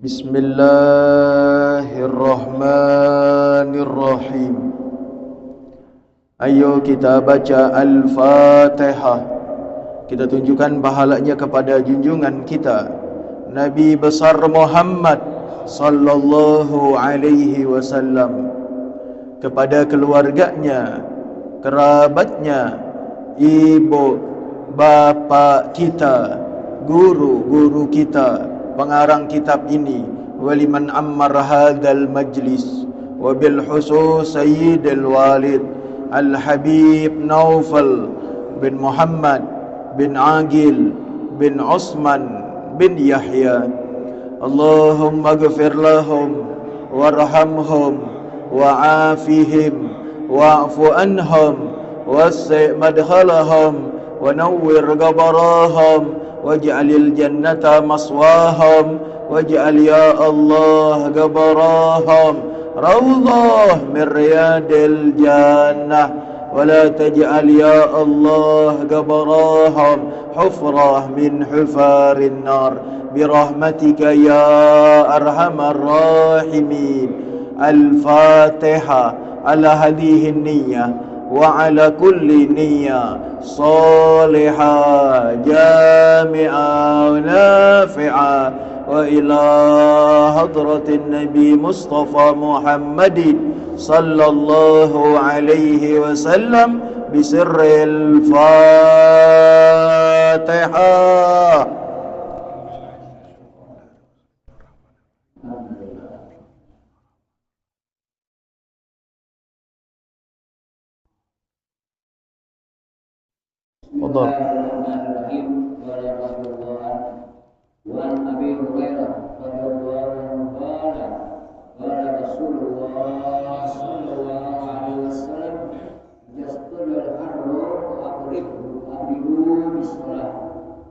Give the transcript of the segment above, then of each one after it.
Bismillahirrahmanirrahim. Ayo kita baca Al-Fatihah. Kita tunjukkan pahalanya kepada junjungan kita Nabi besar Muhammad sallallahu alaihi wasallam, kepada keluarganya, kerabatnya, ibu bapa kita, guru-guru kita, pengarang kitab ini, waliman ammar hadzal majlis, wabil khusus sayyidil walid Al-Habib Naufal bin Muhammad bin Agil bin Osman bin Yahya. Allahumma ghfir lahum warhamhum wa'afihim wa'fu anhum wasi' madkhalahum wa nawwir qabarahum waj'alil jannata maswahum waj'al ya Allah qabarahum rawdah min riyadil jannah wala taj'al ya Allah qabarahum hufrah min hufarin nar birahmatika ya arhamar rahimin. Al-Fatihah ala hadhihi niyyah wa ala kulli niyyah salihah jami'ah nafi'ah wa ila hadratin Nabi Mustafa Muhammadin sallallahu alaihi wasallam bisirril Fatihah. Bismillahirrahmanirrahim. Wa an Abi Hurairah radhiyallahu anhu qala qala Rasulullah sallallahu alaihi wasallam yasqulul harru abridu bisalah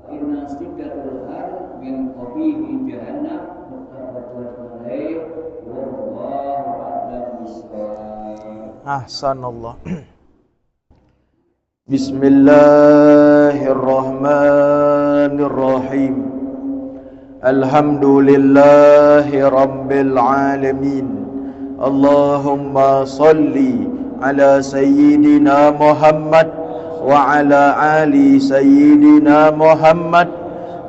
wa inna siddatul har min qabihi jahannam muttafaqun alaih wallahu a'lam bishawab. Ahsanallah. Bismillahirrahmanirrahim. Alhamdulillahi rabbil alamin. Allahumma salli ala sayyidina Muhammad wa ala ali sayyidina Muhammad.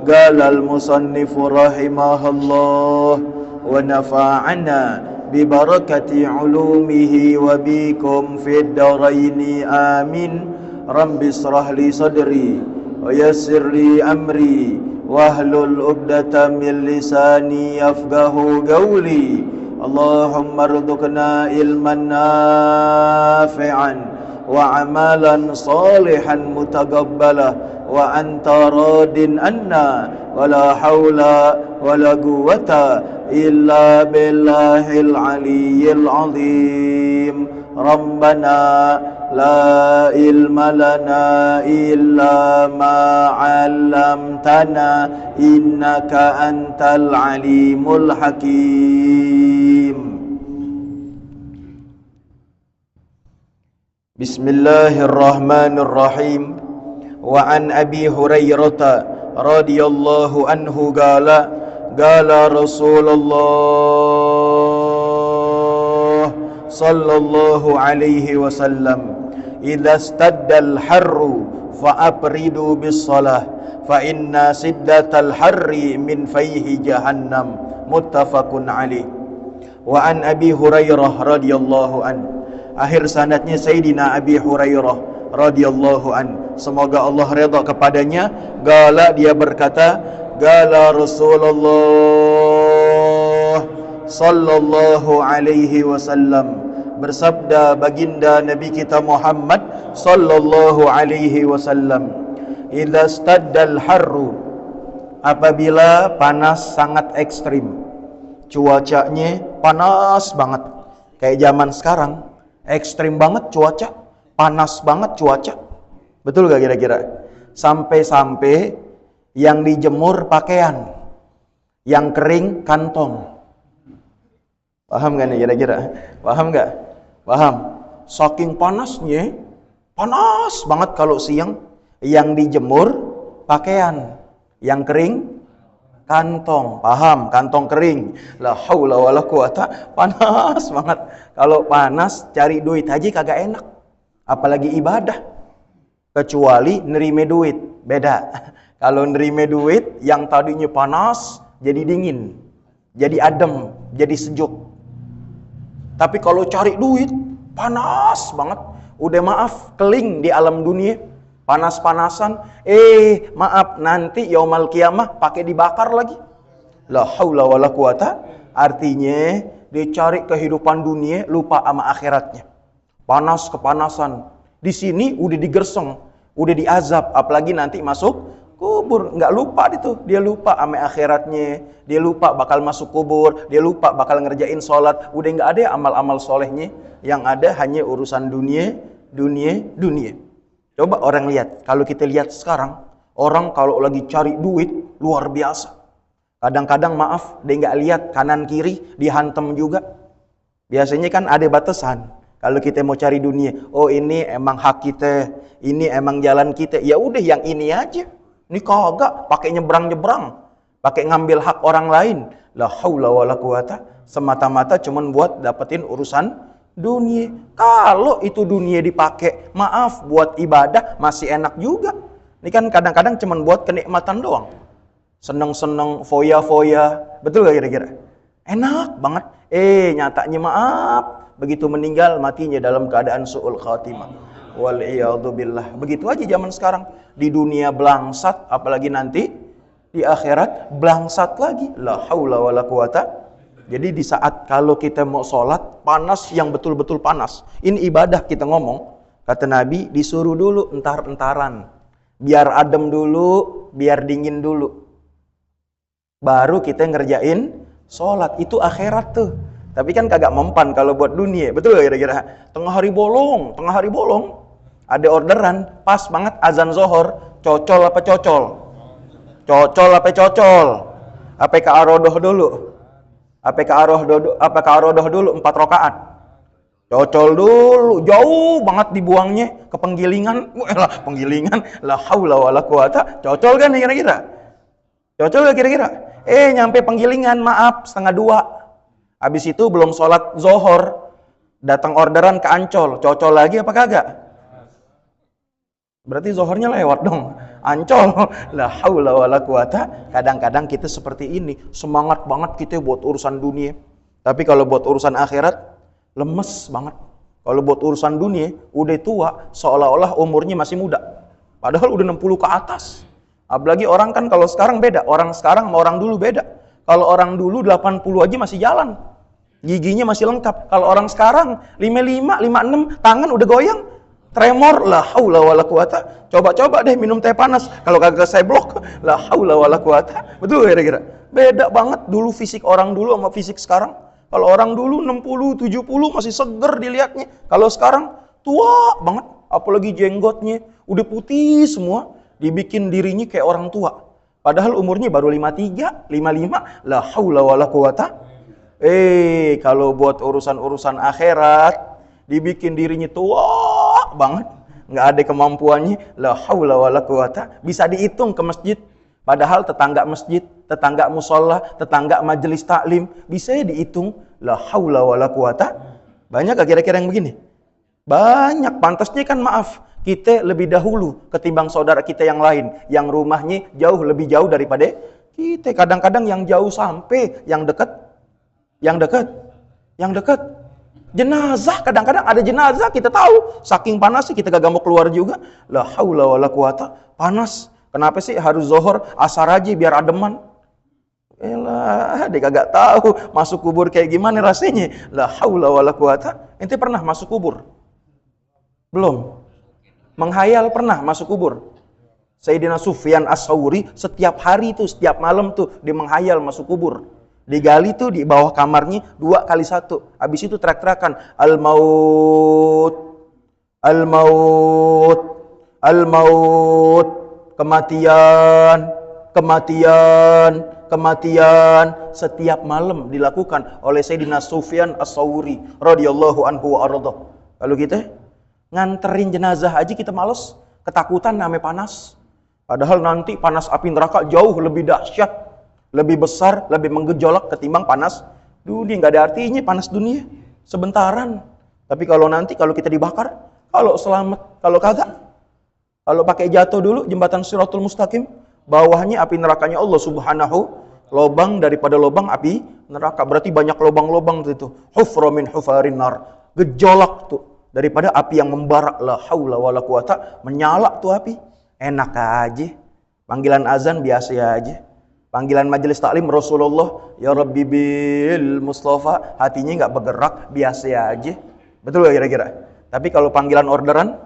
Qala al-musannifu rahimahullah wa nafa'ana bibarakati ulumihi wa bikum fid daraini amin. Rabbi israh li sadri wa yassir li amri wahlul 'uqdatam min lisani yafqahu qawli. Allahumma rzuqna ilman nafi'an wa amalan salihan mutaqabbalah wa anta radin anna wa la haula wa la quwwata illa billahil aliyyil azim. Rabbana la ilma lana illa ma 'allamtana innaka antal alimul hakim. Bismillahirrahmanirrahim. Wa an Abi Hurairah radhiyallahu anhu qala qala Rasulullah sallallahu alaihi wasallam idza staddal harru fa apridu bis salah fa inna siddatal harri min fayhi jahannam muttafaqun alaih. Wa an Abi Hurairah radhiyallahu an, akhir sanadnya Sayyidina Abi Hurairah radhiyallahu an, semoga Allah redha kepadanya. Gala dia berkata, gala Rasulullah sallallahu alaihi wasallam, bersabda baginda Nabi kita Muhammad sallallahu alaihi wasallam, idza staddal harru, apabila panas sangat ekstrim, cuacanya panas banget kayak zaman sekarang, ekstrim banget cuaca, panas banget cuaca, betul gak kira-kira? Sampai-sampai yang dijemur pakaian, yang kering kantong. Paham gak nih kira-kira? Paham gak? Paham? Saking panasnya, panas banget kalau siang, yang dijemur pakaian, yang kering kantong, paham? Kantong kering. La haula wala quwata, panas banget. Kalau panas cari duit haji kagak enak. Apalagi ibadah. Kecuali nerime duit, beda. Kalau nerime duit yang tadinya panas jadi dingin, jadi adem, jadi sejuk. Tapi kalau cari duit panas banget. Udah maaf keling di alam dunia, panas-panasan. Maaf nanti yaumal kiamah pakai dibakar lagi. La haula wala quwata. Artinya dicari kehidupan dunia lupa sama akhiratnya. Panas kepanasan. Di sini udah digerseng, udah diazab, apalagi nanti masuk kubur, nggak lupa itu. Dia lupa sama akhiratnya, dia lupa bakal masuk kubur, dia lupa bakal ngerjain sholat. Udah nggak ada amal-amal solehnya, yang ada hanya urusan dunia. Coba orang lihat, kalau kita lihat sekarang, orang kalau lagi cari duit luar biasa. Kadang-kadang maaf, dia nggak lihat kanan kiri, dihantam juga. Biasanya kan ada batasan. Kalau kita mau cari dunia, oh ini emang hak kita, ini emang jalan kita. Ya udah yang ini aja. Ini kagak pakai nyebrang-nyebrang, pakai ngambil hak orang lain. La haula wala quwata, semata-mata cuman buat dapetin urusan dunia. Kalau itu dunia dipakai, maaf, buat ibadah masih enak juga. Ini kan kadang-kadang cuman buat kenikmatan doang. Seneng-seneng, foya-foya. Betul gak kira-kira? Enak banget. Nyatanya maaf, begitu meninggal matinya dalam keadaan su'ul khatimah. Wal'iyadzubillah. Begitu aja zaman sekarang. Di dunia belangsat, apalagi nanti di akhirat belangsat lagi. La haula wala quwata. Jadi di saat kalau kita mau sholat, panas yang betul-betul panas. Ini ibadah kita ngomong. Kata Nabi, disuruh dulu entar-entaran. Biar adem dulu, biar dingin dulu. Baru kita ngerjain sholat. Itu akhirat tuh. Tapi kan kagak mempan kalau buat dunia. Betul gak kira-kira? Tengah hari bolong. Ada orderan, pas banget azan zohor. Cocol apa cocol? Cocol apa cocol? Apa ka'arodoh dulu? Apa ka'arodoh dulu 4 rakaat? Cocol dulu. Jauh banget dibuangnya ke penggilingan. Penggilingan. La haula wala quwata. Cocol kan kira-kira? Cocol gak kira-kira? Nyampe penggilingan, maaf, 1:30. Habis itu belum sholat zohor, datang orderan ke Ancol. Cocol lagi apa kagak? Berarti zohornya lewat dong. Ancol. La haula wala quwata. Kadang-kadang kita seperti ini. Semangat banget kita buat urusan dunia. Tapi kalau buat urusan akhirat, lemes banget. Kalau buat urusan dunia, udah tua, seolah-olah umurnya masih muda. Padahal udah 60 ke atas. Apalagi orang kan kalau sekarang beda. Orang sekarang sama orang dulu beda. Kalau orang dulu 80 aja masih jalan. Giginya masih lengkap. Kalau orang sekarang 55, 56, tangan udah goyang. Tremor, la haula wala quwata. Coba-coba deh minum teh panas. Kalau kagak saya blok, la haula wala quwata. Betul kira-kira? Beda banget dulu fisik orang dulu sama fisik sekarang. Kalau orang dulu 60, 70 masih seger dilihatnya. Kalau sekarang tua banget. Apalagi jenggotnya udah putih semua. Dibikin dirinya kayak orang tua. Padahal umurnya baru 53, 55. La haula wala quwata. Kalau buat urusan-urusan akhirat, dibikin dirinya tua banget, nggak ada kemampuannya. La haula wala quwata. Bisa dihitung ke masjid. Padahal tetangga masjid, tetangga musola, tetangga majelis taklim, bisa dihitung. La haula wala quwata. Banyak gak kira-kira yang begini? Banyak. Pantasnya kan maaf, kita lebih dahulu ketimbang saudara kita yang lain, yang rumahnya jauh lebih jauh daripada kita. Kadang-kadang yang jauh sampai yang dekat. Jenazah, kadang-kadang ada jenazah kita tahu, saking panasnya kita gak mau keluar juga. La haula wala quwata. Panas. Kenapa sih harus zohor, asar aja biar ademan? Dia kagak tahu masuk kubur kayak gimana rasanya. La haula wala quwata. Ente pernah masuk kubur? Belum? Menghayal pernah masuk kubur? Sayyidina Sufyan As-Tsauri setiap hari tuh, setiap malam tuh dia menghayal masuk kubur. Digali tuh di bawah kamarnya 2 kali 1. Habis itu teriak-teriakan al-maut, al-maut, al-maut, kematian, kematian, kematian. Setiap malam dilakukan oleh Sayyidina Sufyan As-Tsauri radhiyallahu anhu wa arda. Kalau kita nganterin jenazah aja kita males, ketakutan namanya panas. Padahal nanti panas api neraka jauh lebih dahsyat, lebih besar, lebih menggejolak ketimbang panas dunia. Nggak ada artinya panas dunia, sebentaran. Tapi kalau nanti, kalau kita dibakar, kalau selamat, kalau kagak, kalau pakai jatuh dulu jembatan Shiratul Mustaqim, bawahnya api nerakanya Allah Subhanahu, lobang daripada lobang api neraka. Berarti banyak lobang-lobang itu. Hufra min hufarin nar, gejolak tuh daripada api yang membara. La haula wala quwata, menyala tuh api. Enak aja. Panggilan azan biasa aja. Panggilan majelis taklim Rasulullah, ya Rabbi bil Mustafa, hatinya nggak bergerak, biasa aja. Betul gak kira-kira? Tapi kalau panggilan orderan,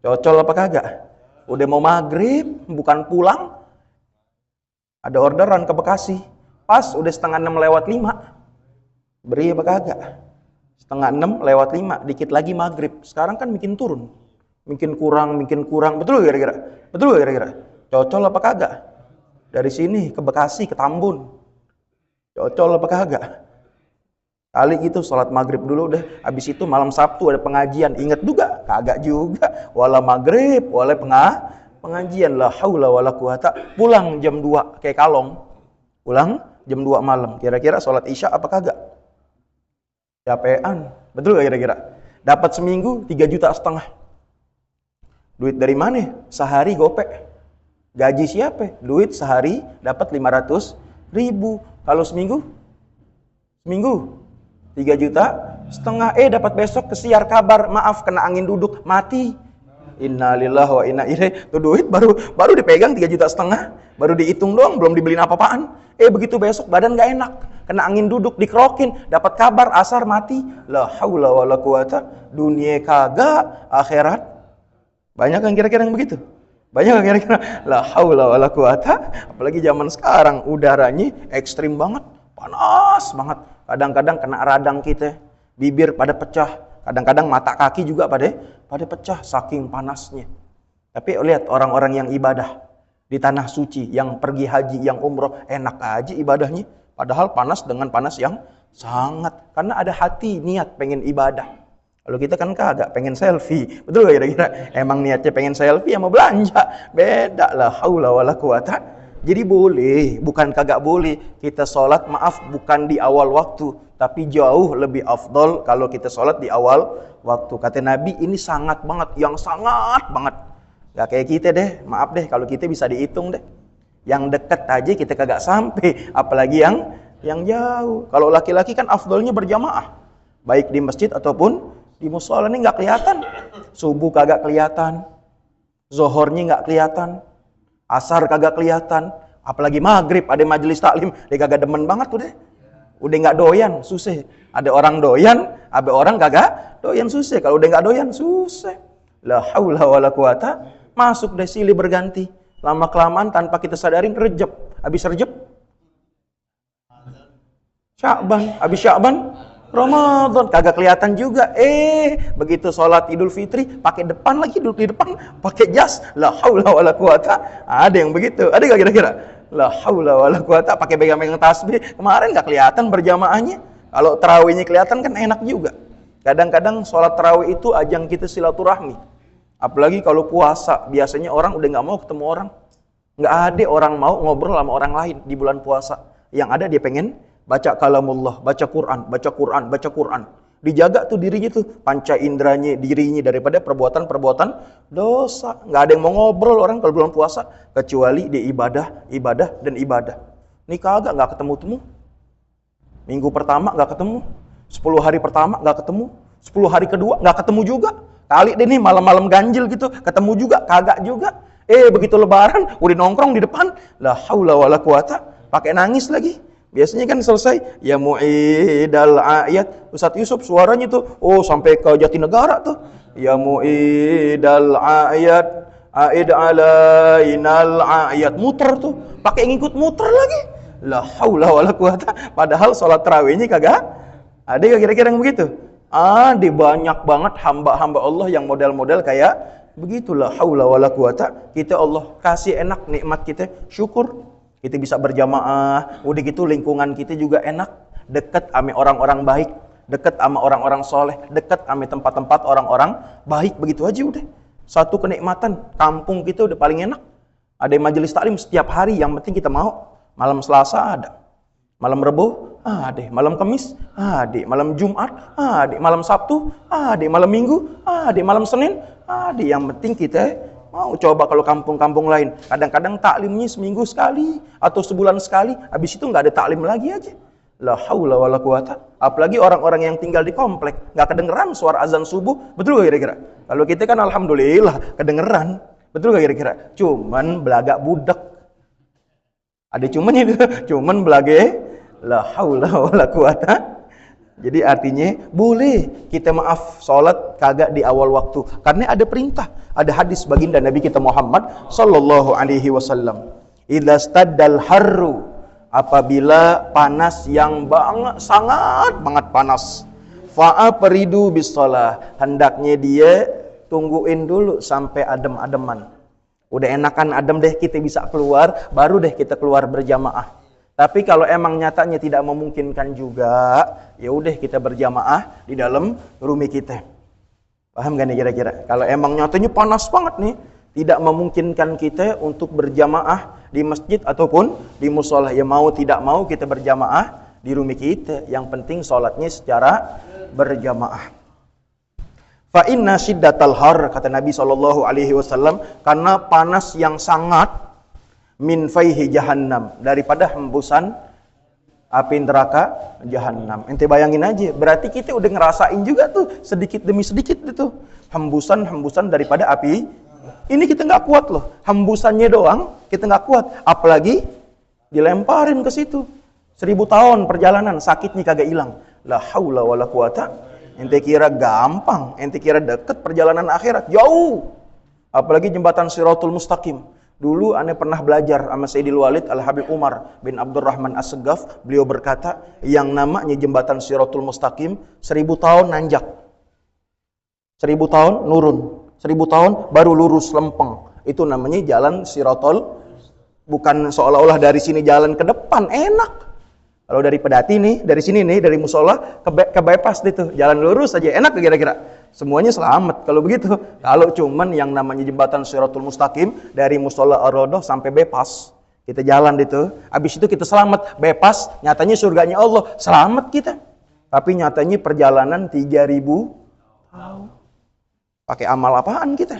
cocol apa kagak? Udah mau maghrib, bukan pulang, ada orderan ke Bekasi. Pas udah 5:30 beri apa kagak? 5:30 dikit lagi maghrib. Sekarang kan makin turun, makin kurang. Betul gak kira-kira? Betul gak kira-kira? Cocol apa kagak? Dari sini ke Bekasi, ke Tambun, cocol apa kagak? Kali gitu sholat maghrib dulu deh. Habis itu malam Sabtu ada pengajian. Ingat juga? Kagak juga. Wala maghrib, wala pengajian. La haula wala quwata. Pulang jam 2 kayak kalong. Pulang jam 2 malam. Kira-kira sholat isya apa kagak? Capean. Betul gak kira-kira? Dapat seminggu 3,5 juta. Duit dari mana? Sehari gopek. Gaji siapa? Duit sehari dapat 500.000. Kalau seminggu 3,5 juta. Dapat besok kesiar kabar, maaf kena angin duduk, mati. Innalillahi wa inna ilaihi. Tuh duit baru dipegang 3,5 juta, baru dihitung doang, belum dibeliin apa-apaan. Begitu besok badan gak enak, kena angin duduk, dikerokin, dapat kabar asar mati. La haula wala quwata. Dunia kagak, akhirat. Banyak kan kira-kira yang begitu? Banyak kira-kira. La haula wala quwata. Apalagi zaman sekarang udaranya ekstrim banget, panas banget. Kadang-kadang kena radang kita, bibir pada pecah, kadang-kadang mata kaki juga pada pecah saking panasnya. Tapi lihat orang-orang yang ibadah di tanah suci, yang pergi haji, yang umroh, enak aja ibadahnya. Padahal panas dengan panas yang sangat, karena ada hati niat pengen ibadah. Kalau kita kan kagak, pengen selfie. Betul gak kira-kira? Emang niatnya pengen selfie sama belanja. Beda lah, haula wala quwata. Jadi boleh, bukan kagak boleh. Kita sholat, maaf, bukan di awal waktu. Tapi jauh lebih afdol kalau kita sholat di awal waktu. Kata Nabi, ini sangat banget, yang sangat banget. Gak kayak kita deh, maaf deh, kalau kita bisa dihitung deh. Yang deket aja kita kagak sampai. Apalagi yang jauh. Kalau laki-laki kan afdolnya berjamaah. Baik di masjid ataupun di musola. Ini nggak kelihatan. Subuh kagak kelihatan, zohornya nggak kelihatan, asar kagak kelihatan, apalagi maghrib ada majelis taklim, dia kagak demen banget tuh deh. Udah nggak doyan, susah. Ada orang doyan, ada orang kagak doyan, susah. Kalau udah nggak doyan, susah. La haula wala quwata. Masuk deh silih berganti. Lama kelamaan tanpa kita sadarin Rejab. Habis Rejab Sya'ban, habis Sya'ban Ramadan, kagak kelihatan juga. Begitu sholat Idul Fitri, pakai depan lagi, duduk di depan, pakai jas. La haula wala quwata. Ada yang begitu. Ada gak kira-kira? La haula wala quwata. Pakai pegang-pegang tasbih. Kemarin gak kelihatan berjamaahnya. Kalau tarawihnya kelihatan kan enak juga. Kadang-kadang sholat tarawih itu ajang kita silaturahmi. Apalagi kalau puasa, biasanya orang udah gak mau ketemu orang. Gak ada orang mau ngobrol sama orang lain di bulan puasa. Yang ada dia pengen baca kalamullah, baca Quran. Dijaga tuh dirinya tuh, panca indranya, dirinya daripada perbuatan-perbuatan dosa. Nggak ada yang mau ngobrol orang kalau bulan puasa, kecuali dia ibadah. Ini kagak, nggak ketemu-temu. Minggu pertama nggak ketemu, 10 hari pertama nggak ketemu, 10 hari kedua nggak ketemu juga. Kali deh nih malam-malam ganjil gitu, ketemu juga, kagak juga. Begitu lebaran, udah nongkrong di depan, la haula wala quwata, pakai nangis lagi. Biasanya kan selesai, ya mu'idal ayat, Ustadz Yusuf suaranya tuh, sampai ke Jatinegara tuh. Ya mu'idal ayat, aid alainal ayat, muter tuh, pakai ngikut muter lagi. La haula wala quwata. Padahal sholat tarawihnya kagak. Ada gak kira-kira yang begitu? Ada banyak banget hamba-hamba Allah yang model-model kayak begitulah. Haula wala quwata. Kita Allah kasih enak nikmat kita, syukur. Kita bisa berjamaah, udah gitu lingkungan kita juga enak, deket sama orang-orang baik, deket sama orang-orang soleh, deket sama tempat-tempat orang-orang baik, begitu aja udah. Satu kenikmatan, kampung kita udah paling enak. Ada majelis taklim setiap hari, yang penting kita mau Malam Selasa ada. Malam Rebo ada. Malam Kamis ada. Malam Jumat ada. Malam Sabtu ada. Malam Minggu ada. Malam Senin ada. Yang penting kita mau coba kalau kampung-kampung lain. Kadang-kadang taklimnya seminggu sekali atau sebulan sekali. Habis itu nggak ada taklim lagi aja. La haula wala quwata. Apalagi orang-orang yang tinggal di komplek, nggak kedengeran suara azan subuh. Betul gak kira-kira? Kalau kita kan alhamdulillah kedengeran. Betul gak kira-kira? Cuman belagak budak. Ada cuman itu, cuman belage. La haula wala quwata. Jadi artinya boleh kita maaf sholat kagak di awal waktu karena ada perintah, ada hadis baginda Nabi kita Muhammad sallallahu alaihi wasallam. Idza staddal harru, apabila panas yang sangat panas, fa'apridu bis shalah, hendaknya dia tungguin dulu sampai adem-ademan. Udah enakan adem deh kita bisa keluar, baru deh kita keluar berjamaah. Tapi kalau emang nyatanya tidak memungkinkan juga, ya udah kita berjamaah di dalam rumah kita. Paham gak nih kira-kira? Kalau emang nyatanya panas banget nih, tidak memungkinkan kita untuk berjamaah di masjid ataupun di musola, ya mau tidak mau kita berjamaah di rumah kita. Yang penting sholatnya secara berjamaah. Fa inna syiddatal har, kata Nabi SAW, karena panas yang sangat, min faihi jahannam, daripada hembusan api neraka jahannam. Ente bayangin aja, berarti kita udah ngerasain juga tuh sedikit demi sedikit itu hembusan daripada api. Ini kita nggak kuat loh, hembusannya doang kita nggak kuat, apalagi dilemparin ke situ. 1000 tahun perjalanan sakitnya kagak hilang. La haula wala quwata. Ente kira gampang, ente kira deket perjalanan akhirat, jauh. Apalagi jembatan Shiratul Mustaqim. Dulu aneh pernah belajar sama Sayyidil Walid Al-Habib Umar bin Abdurrahman As-Segaf. Beliau berkata, yang namanya jembatan Shiratul Mustaqim 1000 tahun nanjak, 1000 tahun nurun, 1000 tahun baru lurus lempeng. Itu namanya jalan Shiratul. Bukan seolah-olah dari sini jalan ke depan, enak. Kalau dari pedati nih, dari sini nih, dari musola ke bypass itu, jalan lurus aja, enak kira-kira. Semuanya selamat kalau begitu. Kalau cuman yang namanya jembatan Shiratul Mustaqim dari musola Ar-Raudhah sampai bypass, kita jalan itu, habis itu kita selamat, bypass, nyatanya surganya Allah, selamat kita. Tapi nyatanya perjalanan 3000 tahun. Pakai amal apaan kita?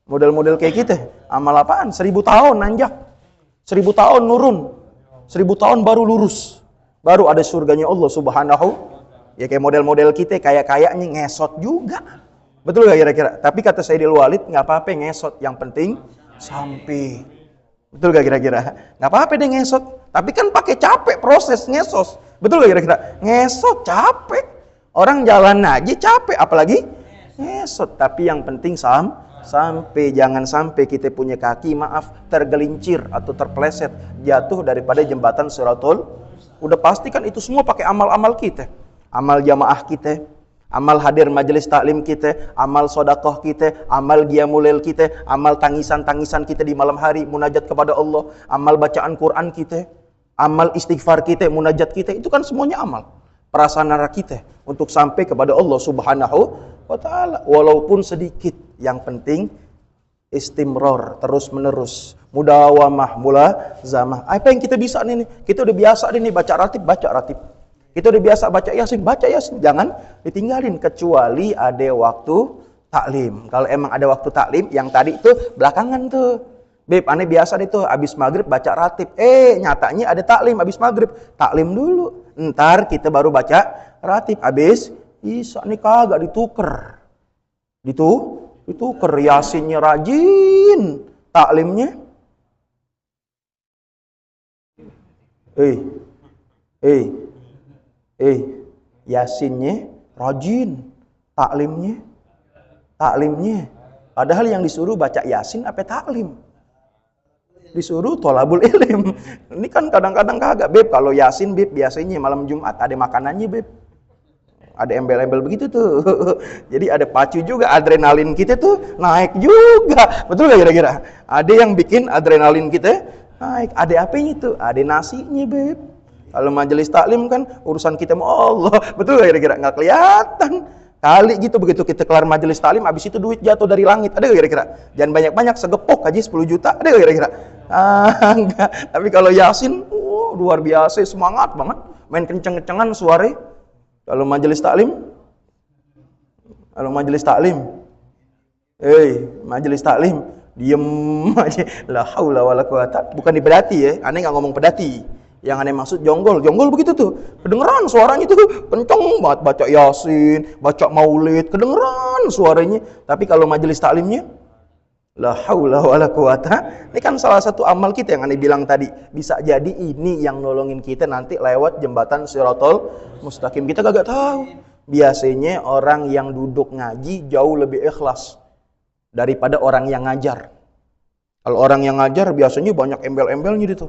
Model-model kayak kita, amal apaan? 1000 tahun nanjak, 1000 tahun nurun, 1000 tahun baru lurus. Baru ada surganya Allah subhanahu. Ya kayak model-model kita, kayak-kayaknya ngesot juga. Betul gak kira-kira? Tapi kata Sayyidil Walid, gak apa-apa ngesot. Yang penting sampai. Betul gak kira-kira? Gak apa-apa deh ngesot. Tapi kan pakai capek proses ngesos. Betul gak kira-kira? Ngesot capek. Orang jalan aja capek. Apalagi ngesot. Tapi yang penting sampai. Jangan sampai kita punya kaki, maaf, tergelincir atau terpleset. Jatuh daripada jembatan Shiratul. Udah pasti kan itu semua pakai amal-amal kita. Amal jamaah kita, amal hadir majelis taklim kita, amal sodakoh kita, amal qiyamul kita, amal tangisan-tangisan kita di malam hari, munajat kepada Allah, amal bacaan Quran kita, amal istighfar kita, munajat kita, itu kan semuanya amal. Prasarana kita untuk sampai kepada Allah subhanahu wa ta'ala. Walaupun sedikit, yang penting istimror, terus menerus, mudawamah, mulazamah. Apa yang kita bisa nih? Kita udah biasa nih baca ratib. Kita udah biasa baca yasin. Jangan ditinggalin kecuali ada waktu taklim. Kalau emang ada waktu taklim, yang tadi itu belakangan tuh. Beb, aneh biasa deh tuh habis maghrib baca ratib. Nyatanya ada taklim habis maghrib. Taklim dulu. Ntar kita baru baca ratib. Habis Isya nih kagak dituker. Dituker yasinnya rajin, taklimnya yasinnya rajin, taklimnya. Padahal yang disuruh baca yasin apa taklim? Disuruh tholabul ilm. Ini kan kadang-kadang kagak, Beb. Kalau yasin, Beb, biasanya malam Jumat ada makanannya, Beb. Ada embel-embel begitu tuh. Jadi ada pacu juga, adrenalin kita tuh naik juga. Betul gak kira-kira? Ada yang bikin adrenalin kita naik. Ada apanya tuh? Ada nasinya, Beb. Kalau majelis taklim kan urusan kita sama Allah. Betul gak kira-kira? Nggak kelihatan. Kali gitu begitu kita kelar majelis taklim, habis itu duit jatuh dari langit. Ada gak kira-kira? Jangan banyak-banyak, segepok aja 10 juta. Ada gak kira-kira? Enggak. Tapi kalau yasin, luar biasa, semangat banget. Main kenceng-kencengan suara. Kalau majelis taklim, majelis taklim, diem aja. La haula wala quwata. Bukan di pedati ya, aneh nggak ngomong pedati. Yang aneh maksud jonggol begitu tuh. Kedengeran suaranya tuh kenceng banget, baca Yasin, baca Maulid, kedengeran suaranya. Tapi kalau majelis taklimnya, la haula wala quwata. Ini kan salah satu amal kita yang aneh bilang tadi. Bisa jadi ini yang nolongin kita nanti lewat jembatan Shirathul Mustaqim. Kita kagak tahu. Biasanya orang yang duduk ngaji jauh lebih ikhlas daripada orang yang ngajar. Kalau orang yang ngajar biasanya banyak embel-embelnya gitu.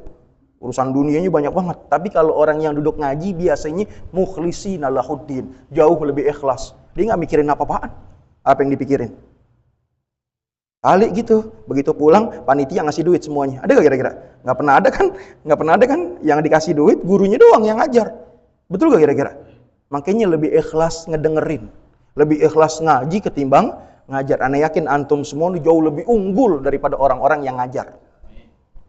Urusan dunianya banyak banget. Tapi kalau orang yang duduk ngaji biasanya mukhlishina lahuddin, jauh lebih ikhlas. Dia nggak mikirin apa-apaan. Apa yang dipikirin? Kali gitu. Begitu pulang panitia ngasih duit semuanya. Ada gak kira-kira? Nggak pernah ada kan yang dikasih duit gurunya doang yang ngajar. Betul gak kira-kira? Makanya lebih ikhlas ngedengerin, lebih ikhlas ngaji ketimbang ngajar. Ana yakin antum semua jauh lebih unggul daripada orang-orang yang ngajar.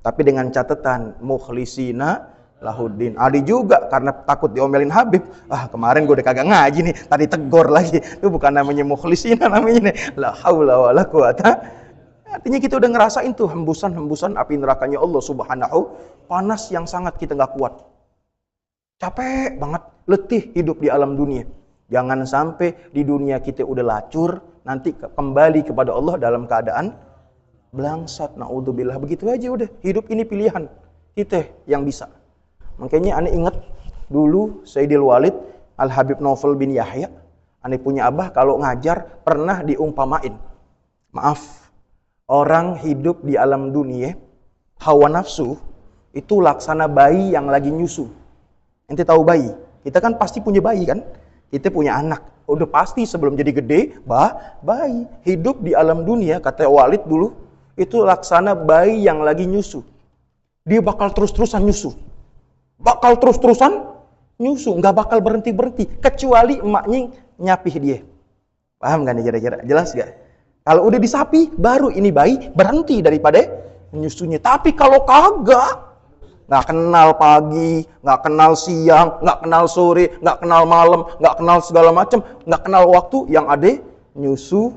Tapi dengan catatan mukhlishina lahuddin. Adi juga karena takut diomelin Habib. Kemarin gue udah kagak ngaji nih, tadi tegor lagi. Itu bukan namanya mukhlishina, namanya nih la haula wala quwata. Artinya kita udah ngerasain tuh hembusan-hembusan api nerakanya Allah Subhanahu, panas yang sangat kita nggak kuat. Capek banget, letih hidup di alam dunia. Jangan sampai di dunia kita udah lacur, nanti kembali kepada Allah dalam keadaan blangsat, naudzubillah. Begitu aja udah, hidup ini pilihan kita yang bisa. Makanya aneh ingat dulu Sayyidil Walid Al-Habib Naufal bin Yahya, aneh punya abah kalau ngajar pernah diumpamain. Maaf, orang hidup di alam dunia, hawa nafsu itu laksana bayi yang lagi nyusu. Ente tahu bayi? Kita kan pasti punya bayi kan? Kita punya anak. Udah pasti sebelum jadi gede, bayi. Hidup di alam dunia, kata Walid dulu, itu laksana bayi yang lagi nyusu. Dia bakal terus-terusan nyusu. Nggak bakal berhenti-berhenti. Kecuali emaknya nyapih dia. Paham gak nih kira-kira? Jelas gak? Kalau udah disapi, baru ini bayi berhenti daripada nyusunya. Tapi kalau kagak, nggak kenal pagi, nggak kenal siang, nggak kenal sore, nggak kenal malam, nggak kenal segala macam, nggak kenal waktu, yang ada nyusu.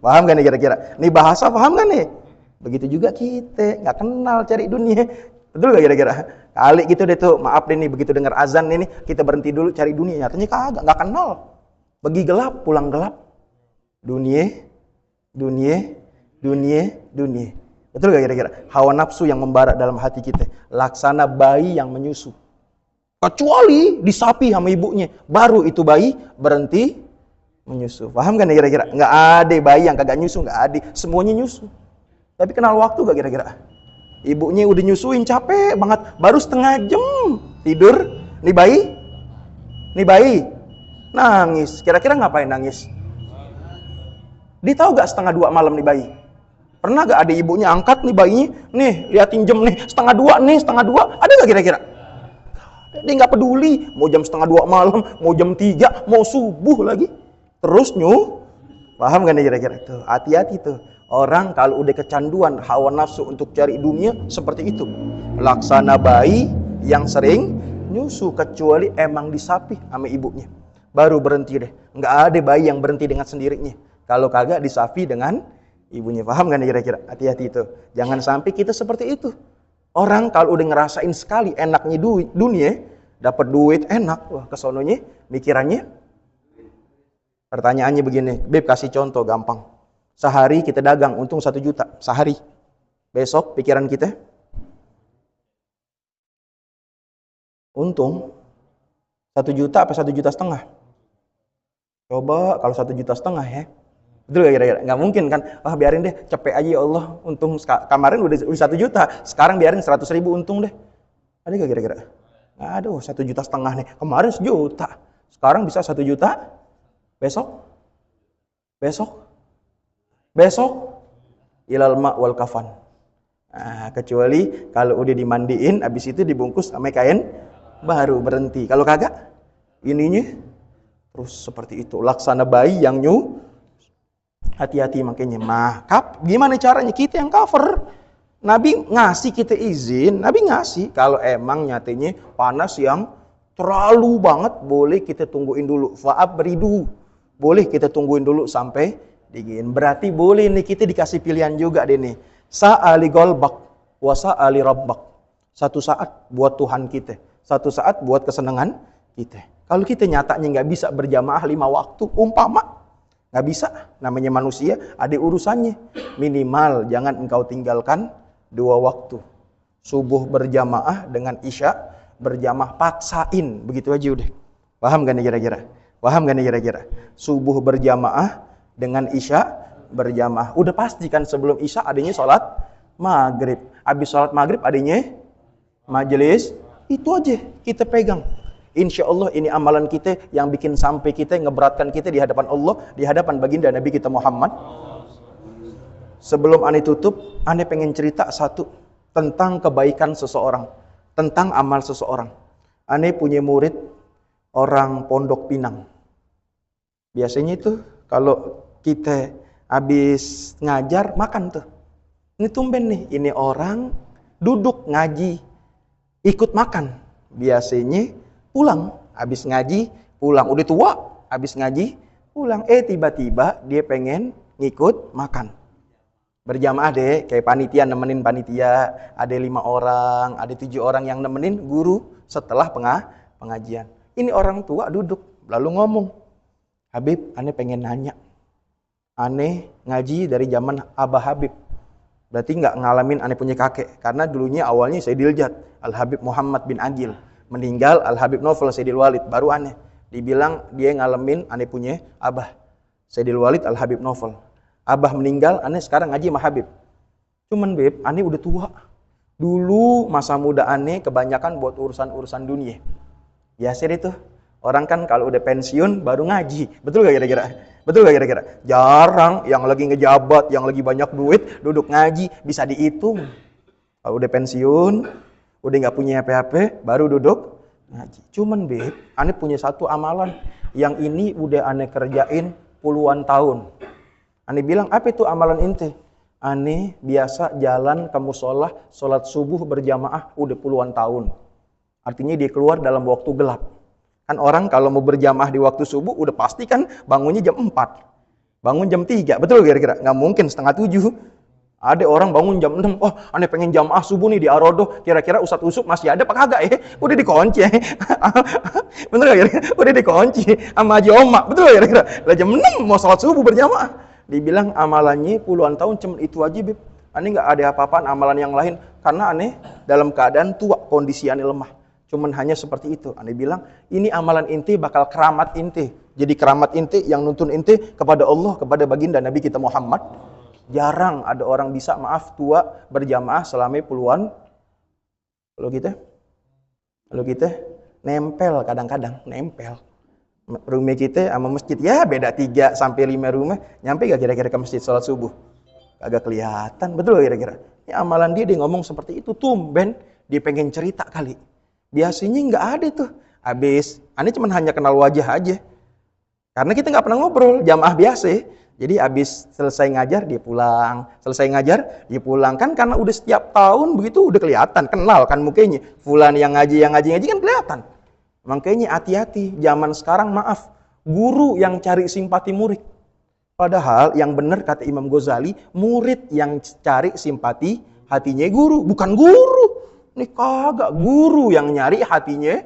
Paham gak nih kira-kira? Nih bahasa paham gak nih? Begitu juga kita, nggak kenal cari dunia. Betul gak kira-kira? Kali gitu deh tuh, maaf deh nih, begitu dengar azan ini, kita berhenti dulu cari dunia. Nyatanya kagak, nggak kenal. Pergi gelap, pulang gelap. Dunia. Betul gak kira-kira? Hawa nafsu yang membara dalam hati kita. Laksana bayi yang menyusu. Kecuali disapi sama ibunya. Baru itu bayi berhenti menyusu. Paham gak nih kira-kira? Nggak ada bayi yang kagak nyusu, nggak ada. Semuanya nyusu. Tapi kenal waktu gak kira-kira? Ibunya udah nyusuin capek banget. Baru setengah jam tidur. Nih bayi. Nangis. Kira-kira ngapain nangis? Dia tahu gak setengah 2 malam nih bayi? Pernah gak ada ibunya angkat nih bayinya, nih liatin jam nih, setengah 2, ada gak kira-kira? Dia gak peduli, mau jam setengah 2 malam, mau jam 3, mau subuh lagi. Terus paham gak nih kira-kira? Tuh, hati-hati tuh. Orang kalau udah kecanduan hawa nafsu untuk cari dunia, seperti itu. Laksana bayi yang sering nyusu, kecuali emang disapih sama ibunya. Baru berhenti deh. Gak ada bayi yang berhenti dengan sendirinya. Kalau kagak disapi dengan ibunya. Paham gak nih kira-kira? Hati-hati itu. Jangan sampai kita seperti itu. Orang kalau udah ngerasain sekali enaknya dunia, dapat duit enak, wah kesononya mikirannya. Pertanyaannya begini, Beb kasih contoh gampang. Sehari kita dagang untung 1 juta, sehari. Besok pikiran kita untung 1 juta apa 1,5 juta? Coba kalau 1,5 juta ya. Betul gak kira-kira? Nggak mungkin kan? Biarin deh, cepet aja ya Allah. Untung kemarin udah 1 juta, sekarang biarin 100.000 untung deh. Ada gak kira-kira? Aduh, 1,5 juta nih. Kemarin 1 juta, sekarang bisa 1 juta. Besok ilal ma' wal kafan. Kecuali kalau udah dimandiin, habis itu dibungkus sama kain, baru berhenti. Kalau kagak, ininya terus seperti itu. Laksana bayi yang Hati-hati makanya. Gimana caranya? Kita yang cover. Nabi ngasih kita izin, Nabi ngasih. Kalau emang nyatanya panas yang terlalu banget, boleh kita tungguin dulu. Fa'abridu. Boleh kita tungguin dulu sampai dingin. Berarti boleh nih kita dikasih pilihan juga deh nih. Sa'ali golbak, wa sa'ali rabbak. Satu saat buat Tuhan kita. Satu saat buat kesenangan kita. Kalau kita nyatanya nggak bisa berjamaah 5 waktu, umpama. Nggak bisa, namanya manusia, ada urusannya. Minimal jangan engkau tinggalkan 2 waktu. Subuh berjamaah dengan isya berjamaah, paksain. Begitu aja udah. Paham gak nih kira-kira? Paham gak nih kira-kira? Subuh berjamaah dengan isya berjamaah. Udah pastikan sebelum isya adanya sholat maghrib. Habis sholat maghrib adanya majelis. Itu aja kita pegang. Insya Allah ini amalan kita yang bikin sampai kita ngeberatkan kita di hadapan Allah, di hadapan baginda Nabi kita Muhammad. Sebelum Ane tutup, Ane pengen cerita satu tentang kebaikan seseorang, tentang amal seseorang. Ane punya murid orang Pondok Pinang. Biasanya itu kalau kita habis ngajar makan tuh. Ini tumben nih, ini orang duduk ngaji, ikut makan. Biasanya pulang, habis ngaji pulang. Udah tua, habis ngaji pulang. Tiba-tiba dia pengen ngikut makan. Berjamaah deh, kayak panitia nemenin panitia. Ada 5 orang, ada 7 orang yang nemenin guru setelah pengajian. Ini orang tua duduk, lalu ngomong, Habib, ane pengen nanya. Ane ngaji dari zaman Abah Habib. Berarti nggak ngalamin ane punya kakek. Karena dulunya awalnya saya diljat, Al-Habib Muhammad bin Agil. Meninggal Al-Habib Novel Sayyidil Walid, baru aneh. Dibilang dia ngalamin aneh punya Abah Sayyidil Walid Al-Habib Novel. Abah meninggal, aneh sekarang ngaji sama Habib. Cuman Beb, aneh udah tua. Dulu masa muda aneh kebanyakan buat urusan-urusan dunia. Biasa itu. Orang kan kalau udah pensiun baru ngaji. Betul gak kira-kira? Betul gak kira-kira? Jarang yang lagi ngejabat, yang lagi banyak duit, duduk ngaji. Bisa dihitung. Kalau udah pensiun, udah nggak punya apa-apa, baru duduk ngaji. Cuman Beb, ane punya satu amalan yang ini udah ane kerjain puluhan tahun. Ane bilang, apa itu amalan ente? Ane biasa jalan ke musola, sholat subuh berjamaah udah puluhan tahun. Artinya dia keluar dalam waktu gelap. Kan orang kalau mau berjamaah di waktu subuh udah pasti kan bangunnya jam 4. Bangun jam 3, betul kira-kira? Nggak mungkin setengah 7. Ada orang bangun jam 6, oh ane pengen jamaah subuh nih di Arodo, kira-kira Ustadz Usuk masih ada apa kagak ya? Udah dikunci ya. Bener gak kira-kira? Udah dikunci sama Haji Oma, betul gak kira-kira? Lah jam 6 mau sholat subuh berjamaah. Dibilang amalannya puluhan tahun cuma itu aja Beb. Ane gak ada apa-apaan amalan yang lain, karena ane dalam keadaan tua, kondisi ane lemah. Cuman hanya seperti itu. Ane bilang, ini amalan inti bakal keramat inti. Jadi keramat inti yang nuntun inti kepada Allah, kepada baginda Nabi kita Muhammad. Jarang ada orang bisa, maaf, tua berjamaah selama puluhan. Kalau kita nempel kadang-kadang, nempel. Rumah kita sama masjid, ya beda 3 sampai 5 rumah. Nyampe gak kira-kira ke masjid sholat subuh? Kagak kelihatan, betul gak kira-kira? Ya, amalan dia ngomong seperti itu, tumben dia pengen cerita kali. Biasanya nggak ada tuh. Habis, ane cuma hanya kenal wajah aja. Karena kita nggak pernah ngobrol, jamaah biasa. Jadi habis selesai ngajar dia pulang, selesai ngajar dia pulang. Kan karena udah setiap tahun begitu udah kelihatan, kenal kan mukanya. Fulan yang ngaji kan kelihatan. Makanya hati-hati, zaman sekarang maaf, guru yang cari simpati murid. Padahal yang benar kata Imam Ghazali, murid yang cari simpati hatinya guru, bukan guru. Ini kagak, guru yang nyari hatinya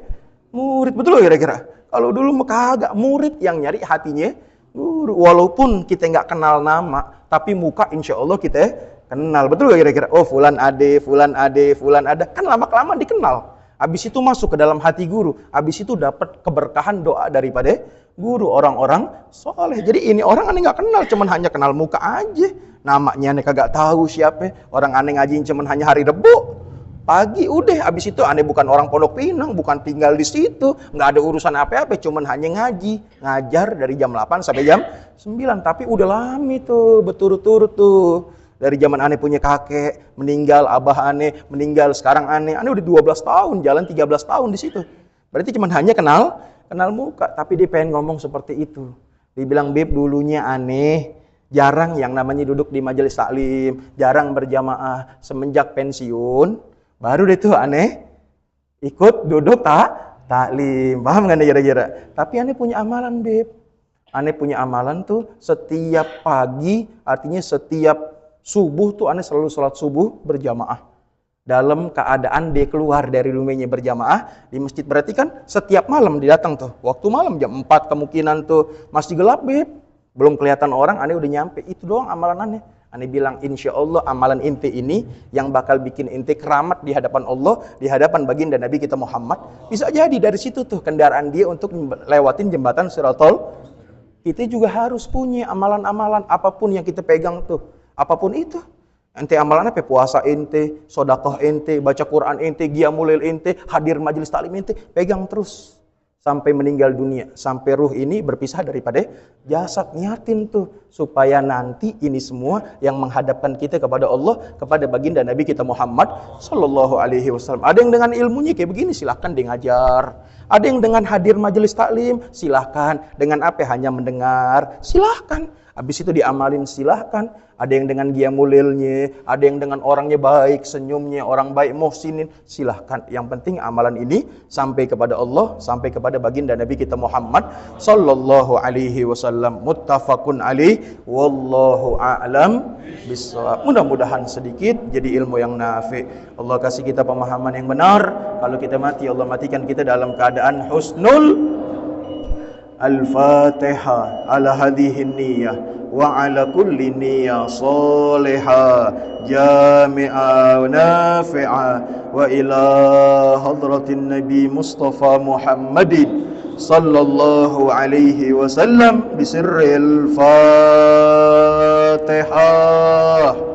murid. Betul kira-kira? Kalau dulu mah kagak, murid yang nyari hatinya guru. Walaupun kita nggak kenal nama, tapi muka insya Allah kita kenal. Betul gak kira-kira? Oh fulan ade, fulan ade, fulan ada. Kan lama-kelamaan dikenal. Habis itu masuk ke dalam hati guru. Habis itu dapat keberkahan doa daripada guru, orang-orang soleh. Jadi ini orang aneh nggak kenal, cuman hanya kenal muka aja. Namanya aneh kagak tahu siapa. Orang aneh ngajiin cuman hanya hari Rebo. Pagi udah, habis itu aneh bukan orang Pondok Pinang, bukan tinggal di situ, nggak ada urusan apa-apa, cuman hanya ngaji, ngajar dari jam 8 sampai jam 9. Tapi udah lama tuh, berturut-turut tuh. Dari zaman aneh punya kakek, meninggal, abah aneh, meninggal, sekarang aneh udah 12 tahun, jalan 13 tahun di situ. Berarti cuman hanya kenal muka, tapi dia pengen ngomong seperti itu. Dibilang, Beb, dulunya aneh Jarang yang namanya duduk di majelis taklim, jarang berjamaah. Semenjak pensiun, baru deh tuh aneh ikut duduk taklim. Paham kan kira-kira? Tapi aneh punya amalan, Beb. Aneh punya amalan tuh setiap pagi, artinya setiap subuh tuh aneh selalu sholat subuh berjamaah. Dalam keadaan dia keluar dari rumahnya berjamaah di masjid. Berarti kan setiap malam dia datang tuh. Waktu malam jam 4 kemungkinan tuh masih gelap, Beb. Belum kelihatan orang, aneh udah nyampe. Itu doang amalan aneh. Aneh bilang, insya Allah amalan inti ini yang bakal bikin inti keramat di hadapan Allah, di hadapan baginda Nabi kita Muhammad. Bisa jadi dari situ tuh kendaraan dia untuk lewatin jembatan Siratul. Kita juga harus punya amalan-amalan apapun yang kita pegang tuh. Apapun itu. Ente amalan apa? Puasa ente, sodakoh ente, baca Quran ente, qiyamul lail ente, hadir majelis taklim ente, pegang terus sampai meninggal dunia, sampai ruh ini berpisah daripada jasad. Niatin tuh supaya nanti ini semua yang menghadapkan kita kepada Allah, kepada baginda Nabi kita Muhammad sallallahu alaihi wasallam. Ada yang dengan ilmunya kayak begini, silahkan dia ngajar. Ada yang dengan hadir majelis taklim, silahkan. Dengan apa? Hanya mendengar, silahkan. Habis itu diamalin, silahkan. Ada yang dengan qiyamul lailnya, ada yang dengan orangnya baik, senyumnya, orang baik, muhsinin, silahkan. Yang penting amalan ini sampai kepada Allah, sampai kepada baginda Nabi kita Muhammad sallallahu alaihi wasallam. Muttafaqun alaih, wallahu a'lam bissawab. Mudah-mudahan sedikit jadi ilmu yang nafi'. Allah kasih kita pemahaman yang benar. Kalau kita mati, Allah matikan kita dalam keadaan husnul. Al-Fatihah ala hadhihi niyyah wa ala kulli niyyah salihah jami'ah nafi'ah wa ila hadratin Nabi Mustafa Muhammadin sallallahu alaihi wasallam bisirril Fatihah.